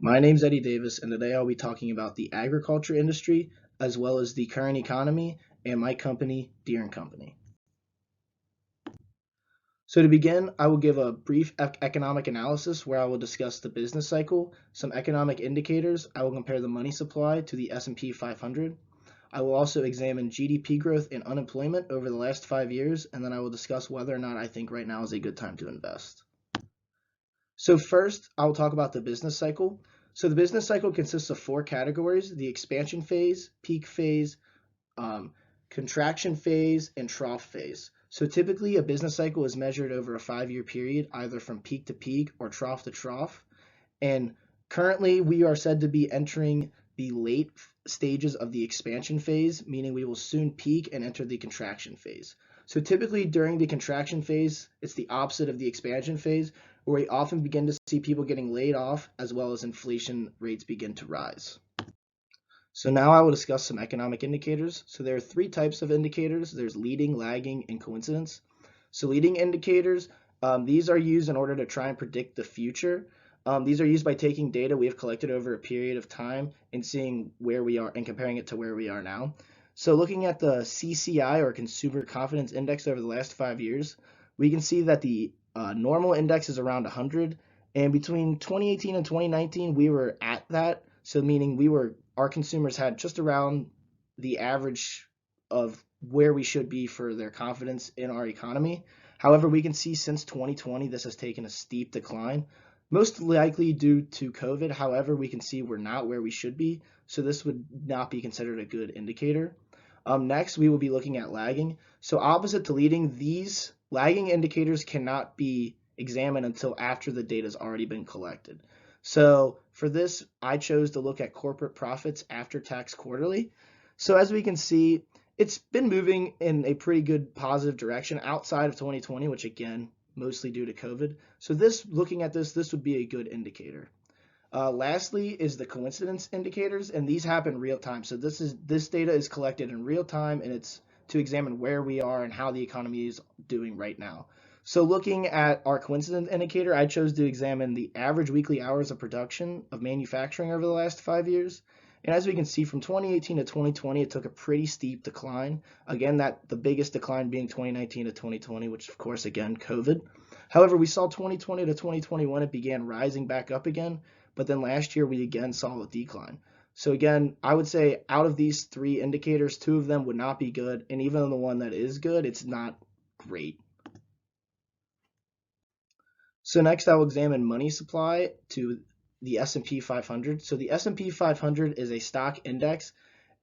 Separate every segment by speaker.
Speaker 1: My name's Eddie Davis, and today I'll be talking about the agriculture industry as well as the current economy and my company, Deere & Company. So to begin, I will give a brief economic analysis where I will discuss the business cycle, some economic indicators. I will compare the money supply to the S&P 500. I will also examine GDP growth and unemployment over the last 5 years, and then I will discuss whether or not I think right now is a good time to invest. So first, I'll talk about the business cycle. So the business cycle consists of 4 categories: the expansion phase, peak phase, um, contraction phase, and trough phase. So typically a business cycle is measured over a 5-year period, either from peak to peak or trough to trough. And currently we are said to be entering the late stages of the expansion phase, meaning we will soon peak and enter the contraction phase. So typically during the contraction phase, it's the opposite of the expansion phase, where we often begin to see people getting laid off as well as inflation rates begin to rise. So now I will discuss some economic indicators. So there are 3 types of indicators. There's leading, lagging, and coincidence. So leading indicators, these are used in order to try and predict the future. These are used by taking data we have collected over a period of time and seeing where we are and comparing it to where we are now. So looking at the CCI, or Consumer Confidence Index, over the last 5 years, we can see that the normal index is around 100, and between 2018 and 2019 we were at that. So meaning our consumers had just around the average of where we should be for their confidence in our economy. However, we can see since 2020 this has taken a steep decline, most likely due to COVID. However, we can see we're not where we should be, so this would not be considered a good indicator. Next, we will be looking at lagging. So opposite to leading, these lagging indicators cannot be examined until after the data has already been collected. So for this, I chose to look at corporate profits after tax quarterly. So as we can see, it's been moving in a pretty good positive direction outside of 2020, which again, mostly due to COVID. So looking at this would be a good indicator. Lastly is the coincidence indicators, and these happen real time. So this data is collected in real time, and it's to examine where we are and how the economy is doing right now. So looking at our coincidence indicator, I chose to examine the average weekly hours of production of manufacturing over the last 5 years. And as we can see, from 2018 to 2020, it took a pretty steep decline. Again, the biggest decline being 2019 to 2020, which of course, again, COVID. However, we saw 2020 to 2021, it began rising back up again. But then last year, we again saw a decline. So again, I would say out of these 3 indicators, 2 of them would not be good. And even the one that is good, it's not great. So next I will examine money supply to the S&P 500. So the S&P 500 is a stock index,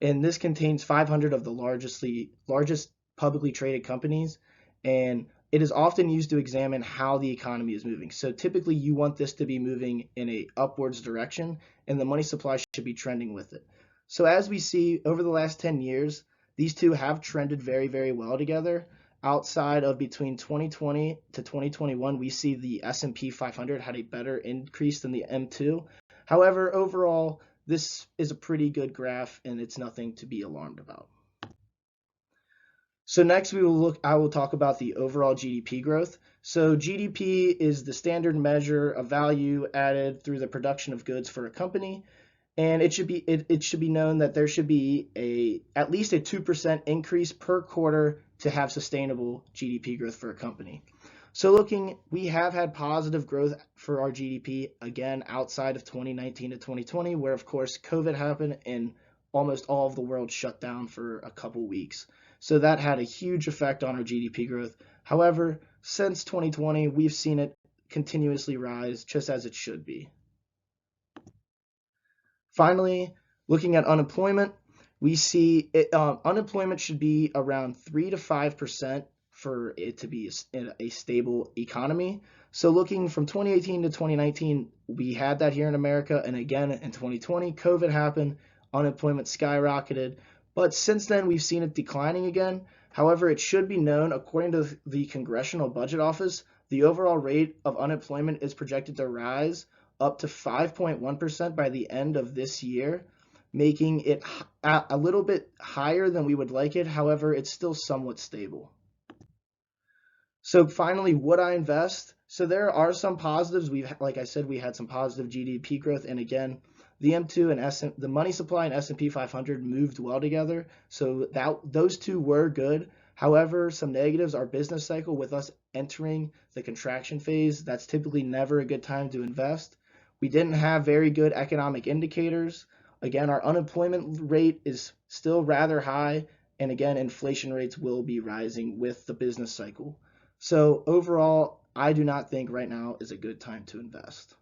Speaker 1: and this contains 500 of the largest publicly traded companies, and it is often used to examine how the economy is moving. So typically you want this to be moving in a upwards direction, and the money supply should be trending with it. So as we see over the last 10 years, these two have trended very, very well together. Outside of between 2020 to 2021, we see the S&P 500 had a better increase than the M2. However, overall, this is a pretty good graph, and it's nothing to be alarmed about. So next I will talk about the overall GDP growth. So GDP is the standard measure of value added through the production of goods for a company. And it should be known that there should be at least a 2% increase per quarter to have sustainable GDP growth for a company. So we have had positive growth for our GDP, again, outside of 2019 to 2020, where of course COVID happened and almost all of the world shut down for a couple weeks. So that had a huge effect on our GDP growth. However, since 2020, we've seen it continuously rise, just as it should be. Finally, looking at unemployment, we see unemployment should be around 3 to 5% for it to be a stable economy. So looking from 2018 to 2019, we had that here in America, and again in 2020, COVID happened, unemployment skyrocketed, but since then we've seen it declining again. However, it should be known, according to the Congressional Budget Office, the overall rate of unemployment is projected to rise up to 5.1% by the end of this year, making it a little bit higher than we would like it. However, it's still somewhat stable. So finally, would I invest? So there are some positives. Like I said, we had some positive GDP growth, and again, the M2 and the money supply and S&P 500 moved well together. So those two were good. However, some negatives, our business cycle with us entering the contraction phase, that's typically never a good time to invest. We didn't have very good economic indicators. Again, our unemployment rate is still rather high, and again, inflation rates will be rising with the business cycle. So overall, I do not think right now is a good time to invest.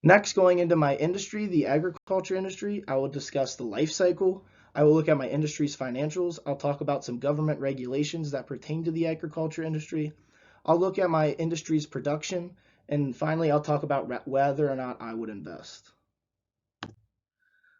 Speaker 1: Next, going into my industry, the agriculture industry, I will discuss the life cycle. I will look at my industry's financials. I'll talk about some government regulations that pertain to the agriculture industry. I'll look at my industry's production. And finally, I'll talk about whether or not I would invest.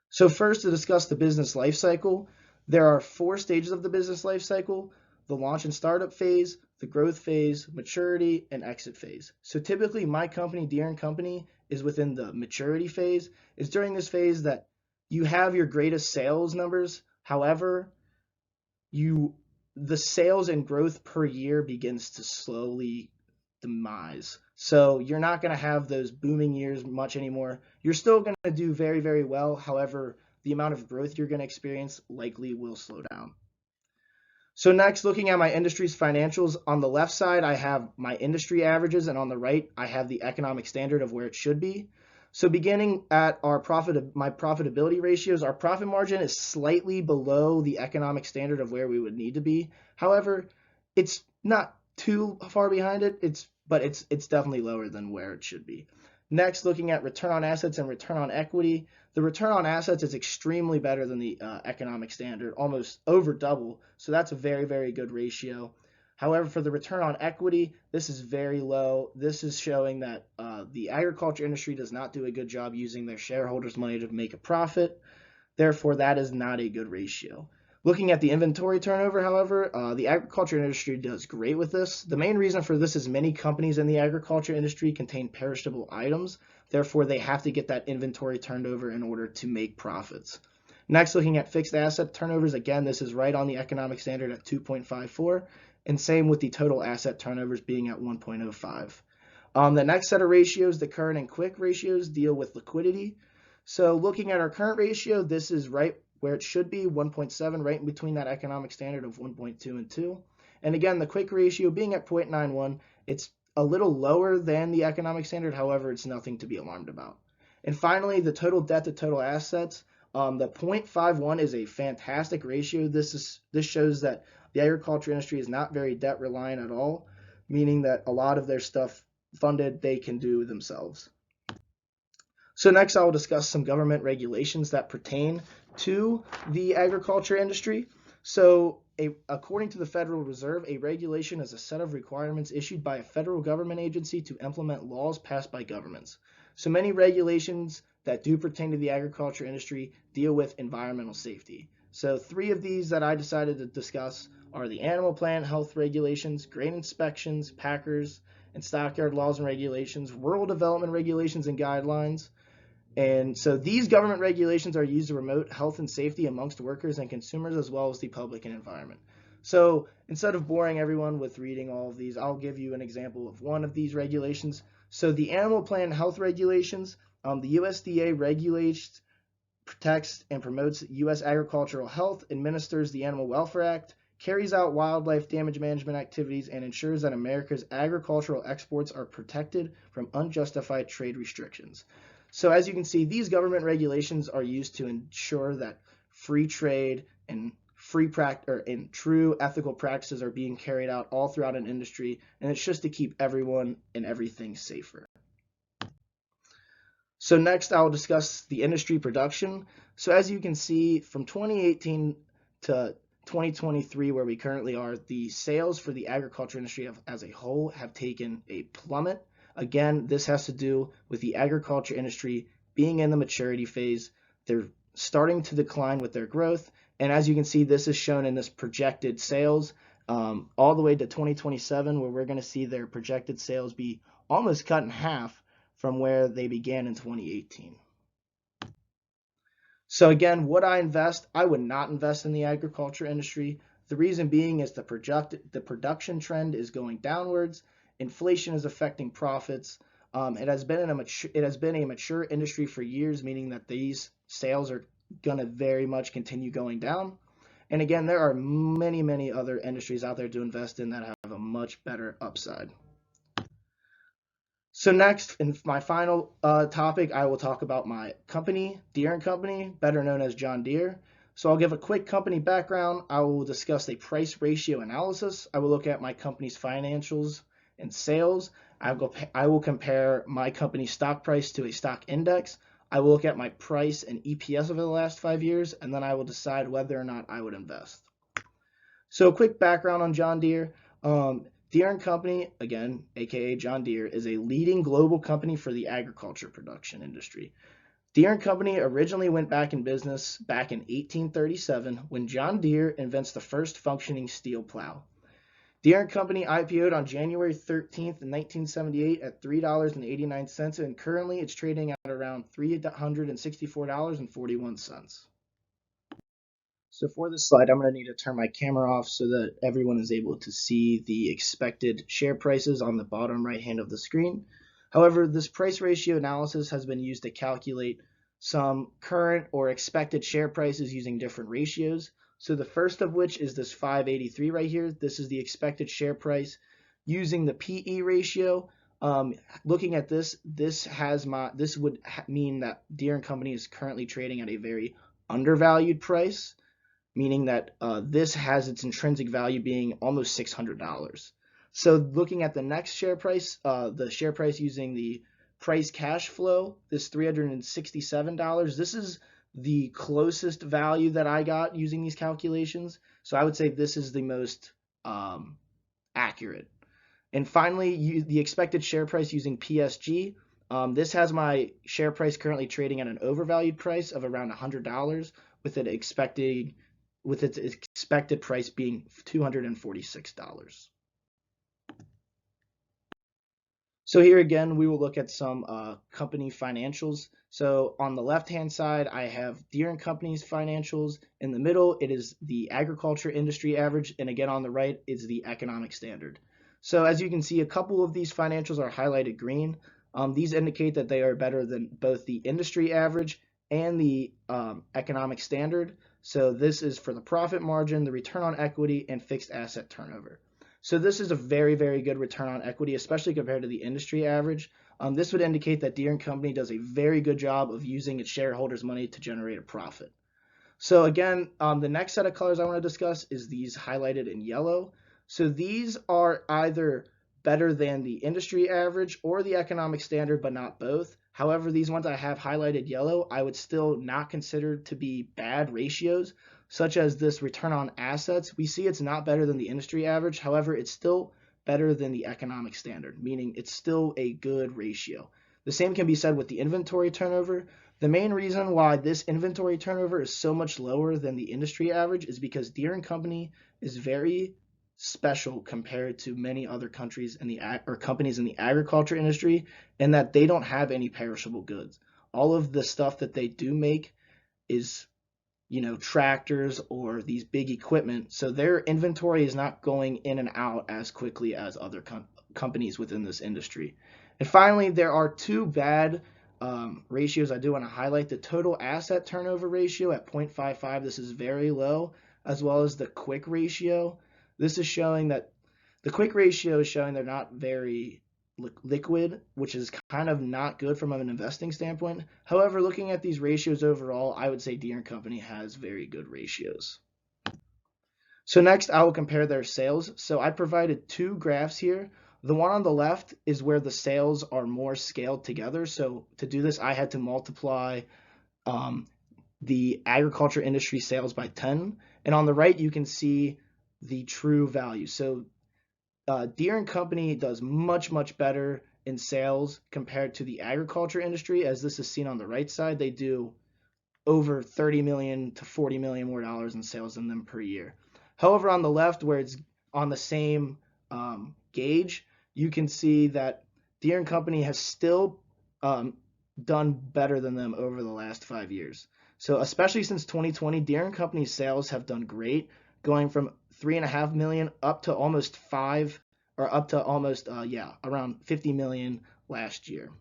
Speaker 1: So first, to discuss the business life cycle, there are 4 stages of the business life cycle: the launch and startup phase, the growth phase, maturity, and exit phase. So typically my company, Deere & Company, is within the maturity phase. It's during this phase that you have your greatest sales numbers. However, the sales and growth per year begins to slowly demise. So you're not going to have those booming years much anymore. You're still going to do very, very well. However, the amount of growth you're going to experience likely will slow down. So next, looking at my industry's financials, on the left side, I have my industry averages, and on the right, I have the economic standard of where it should be. So beginning at my profitability ratios, our profit margin is slightly below the economic standard of where we would need to be. However, it's not too far behind it, but it's definitely lower than where it should be. Next, looking at return on assets and return on equity, the return on assets is extremely better than the economic standard, almost over double. So that's a very, very good ratio. However, for the return on equity, this is very low. This is showing that the agriculture industry does not do a good job using their shareholders' money to make a profit. Therefore, that is not a good ratio. Looking at the inventory turnover, however, the agriculture industry does great with this. The main reason for this is many companies in the agriculture industry contain perishable items. Therefore, they have to get that inventory turned over in order to make profits. Next, looking at fixed asset turnovers, again, this is right on the economic standard at 2.54, and same with the total asset turnovers being at 1.05. The next set of ratios, the current and quick ratios, deal with liquidity. So looking at our current ratio, this is right where it should be, 1.7, right in between that economic standard of 1.2 and 2. And again, the quick ratio being at 0.91, it's a little lower than the economic standard. However, it's nothing to be alarmed about. And finally, the total debt to total assets, the 0.51 is a fantastic ratio. This shows that the agriculture industry is not very debt reliant at all, meaning that a lot of their stuff funded they can do themselves. So next I will discuss some government regulations that pertain to the agriculture industry. So according to the Federal Reserve, a regulation is a set of requirements issued by a federal government agency to implement laws passed by governments. So many regulations that do pertain to the agriculture industry deal with environmental safety. So 3 of these that I decided to discuss are the animal plant health regulations, grain inspections, packers and stockyard laws and regulations, rural development regulations and guidelines. And so these government regulations are used to promote health and safety amongst workers and consumers, as well as the public and environment. So instead of boring everyone with reading all of these, I'll give you an example of one of these regulations. So the animal plant health regulations, the USDA regulates, protects, and promotes U.S. agricultural health, administers the Animal Welfare Act, carries out wildlife damage management activities, and ensures that America's agricultural exports are protected from unjustified trade restrictions. So as you can see, these government regulations are used to ensure that free trade and true ethical practices are being carried out all throughout an industry, and it's just to keep everyone and everything safer. So next I'll discuss the industry production. So as you can see, from 2018 to 2023, where we currently are, the sales for the agriculture industry as a whole have taken a plummet. Again, this has to do with the agriculture industry being in the maturity phase. They're starting to decline with their growth. And as you can see, this is shown in this projected sales all the way to 2027, where we're going to see their projected sales be almost cut in half from where they began in 2018. So again, would I invest? I would not invest in the agriculture industry. The reason being is the production trend is going downwards, Inflation is affecting profits. It has been a mature industry for years, meaning that these sales are going to very much continue going down. And again, there are many, many other industries out there to invest in that have a much better upside. So next, in my final topic, I will talk about my company, Deere & Company, better known as John Deere. So I'll give a quick company background. I will discuss a price ratio analysis. I will look at my company's financials and sales. I will compare my company's stock price to a stock index. I will look at my price and EPS over the last 5 years, and then I will decide whether or not I would invest. So a quick background on John Deere. Deere & Company, again, aka John Deere, is a leading global company for the agriculture production industry. Deere & Company originally went back in business back in 1837 when John Deere invents the first functioning steel plow. Deere & Company IPO'd on January 13th, 1978 at $3.89, and currently it's trading at around $364.41. So for this slide, I'm going to need to turn my camera off so that everyone is able to see the expected share prices on the bottom right hand of the screen. However, this price ratio analysis has been used to calculate some current or expected share prices using different ratios. So the first of which is this 583 right here. This is the expected share price using the PE ratio. Looking at this, this would mean that Deere & Company is currently trading at a very undervalued price, meaning that this has its intrinsic value being almost $600. So looking at the next share price, the share price using the price cash flow, this $367, this is the closest value that I got using these calculations. So I would say this is the most accurate. And finally, the expected share price using PSG. This has my share price currently trading at an overvalued price of around $100 with its expected price being $246. So here again, we will look at some company financials. So on the left-hand side, I have Deere & Company's financials. In the middle, it is the agriculture industry average. And again, on the right is the economic standard. So as you can see, a couple of these financials are highlighted green. These indicate that they are better than both the industry average and the economic standard. So this is for the profit margin, the return on equity, and fixed asset turnover. So this is a very, very good return on equity, especially compared to the industry average. This would indicate that Deere & Company does a very good job of using its shareholders' money to generate a profit. So again, the next set of colors I want to discuss is these highlighted in yellow. So these are either better than the industry average or the economic standard, but not both. However, these ones I have highlighted yellow, I would still not consider to be bad ratios, such as this return on assets. We see it's not better than the industry average. However, it's still better than the economic standard, meaning it's still a good ratio. The same can be said with the inventory turnover. The main reason why this inventory turnover is so much lower than the industry average is because Deere & Company is very special compared to many other countries in the companies in the agriculture industry, in that they don't have any perishable goods. All of the stuff that they do make is, tractors or these big equipment. So their inventory is not going in and out as quickly as other companies within this industry. And finally, there are two bad ratios I do want to highlight. The total asset turnover ratio at 0.55, this is very low, as well as the quick ratio. This is showing that the quick ratio is showing they're not very liquid, which is kind of not good from an investing standpoint. However, looking at these ratios overall, I would say Deere & Company has very good ratios. So next, I will compare their sales. So I provided two graphs here. The one on the left is where the sales are more scaled together. So to do this, I had to multiply the agriculture industry sales by 10. And on the right, you can see the true value. So Deere & Company does much, much better in sales compared to the agriculture industry. As this is seen on the right side, they do over 30 million to 40 million more dollars in sales than them per year. However, on the left, where it's on the same gauge, you can see that Deere & Company has still done better than them over the last 5 years. So especially since 2020, Deere & Company's sales have done great, going from 3.5 million up to almost 5 or up to almost around 50 million last year.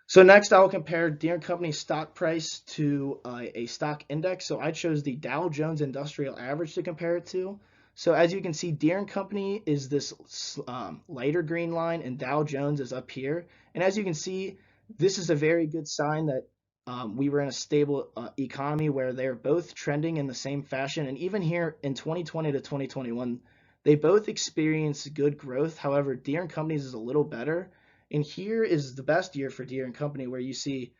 Speaker 1: So next, I'll compare Deere & Company's stock price to a stock index. So I chose the Dow Jones Industrial Average to compare it to. So as you can see, Deere & Company is this lighter green line, and Dow Jones is up here. And as you can see, this is a very good sign that we were in a stable economy where they're both trending in the same fashion. And even here in 2020 to 2021, they both experienced good growth. However, Deere & Company's is a little better. And here is the best year for Deere & Company, where you see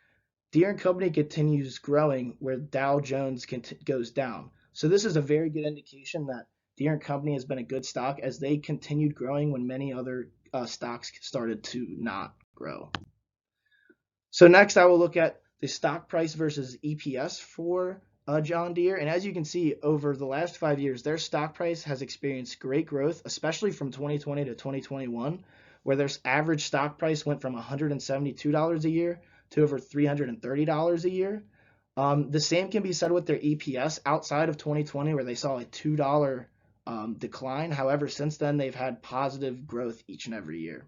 Speaker 1: Deere & Company continues growing where Dow Jones goes down. So this is a very good indication that Deere & Company has been a good stock as they continued growing when many other stocks started to not grow. So next I will look at the stock price versus EPS for John Deere. And as you can see, over the last 5 years, their stock price has experienced great growth, especially from 2020 to 2021, where their average stock price went from $172 a year to over $330 a year. The same can be said with their EPS outside of 2020, where they saw a $2 decline. However, since then, they've had positive growth each and every year.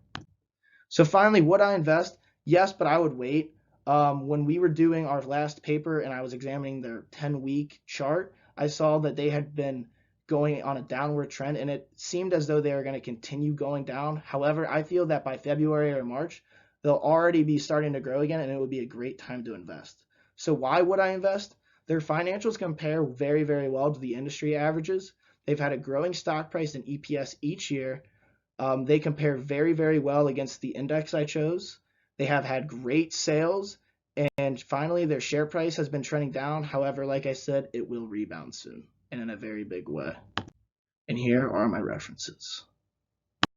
Speaker 1: So finally, would I invest? Yes, but I would wait. When we were doing our last paper and I was examining their 10-week chart, I saw that they had been going on a downward trend, and it seemed as though they are going to continue going down. However, I feel that by February or March, they'll already be starting to grow again, and it would be a great time to invest. So why would I invest? Their financials compare very, very well to the industry averages. They've had a growing stock price and EPS each year. They compare very, very well against the index I chose. They have had great sales. And finally, their share price has been trending down. However, like I said, it will rebound soon and in a very big way. And here are my references.